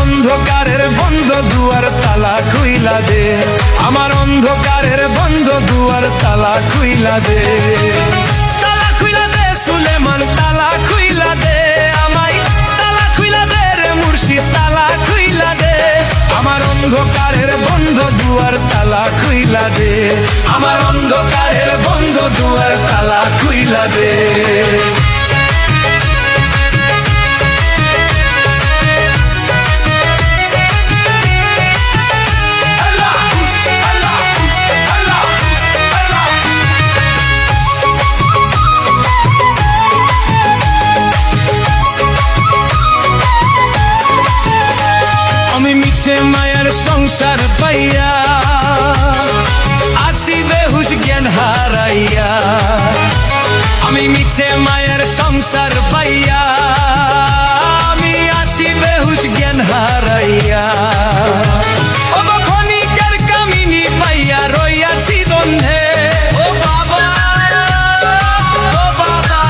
অন্ধকারের বন্ধ দুয়ার তালা খুইলা দে, আমার অন্ধকারের বন্ধ দুয়ার তালা খুইলা দে। তালা খুইলা দে সুলেমান, তালা খুইলা দে আমায়, তালা খুইলা দে রে মুর্শিদ, তালা খুইলা দে। আমার অন্ধকারের বন্ধ দুয়ার তালা খুইলা দে, আমার অন্ধকারের বন্ধ দুয়ার তালা খুইলা দে। আমি মিছে মায়ার সংসার পাইয়া আছি বেহুশ জ্ঞান হারাইয়া, আমি মিছে মায়ের সংসার পাইয়া আমি আছি বেহুশ জ্ঞান হারাইয়া। ও ক্ষণিকের কামিনী পাইয়া রইয়াছি দ্বন্দ্বে, ও বাবা ও বাবা,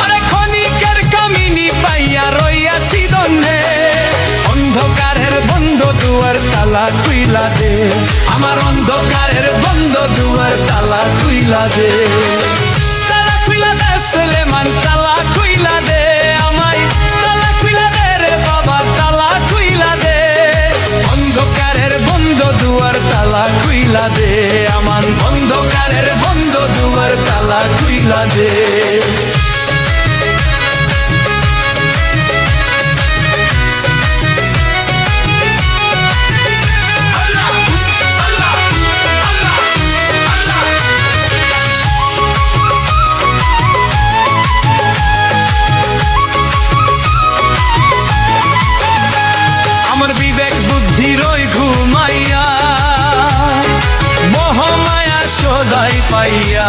আরে ক্ষণিকের কামিনী পাইয়া রইয়াছি দ্বন্দ্বে। অন্ধকারের বন্ধ দুয়ার তালা খুইলা দে, আমার অন্ধকারের বন্ধ দুয়ার তালা খুইলা দে। তালা খুইলা দে সুলেমান, তালা খুইলা দে আমায়, তালা খুইলা দে রে বাবা, তালা খুইলা দে। অন্ধকারের বন্ধ দুয়ার তালা খুইলা দে, আমার অন্ধকারের বন্ধ দুয়ার তালা খুইলা দে। বিবেক বুদ্ধি রই ঘুমাইয়া, মোহমায়া সদাই পাইয়া।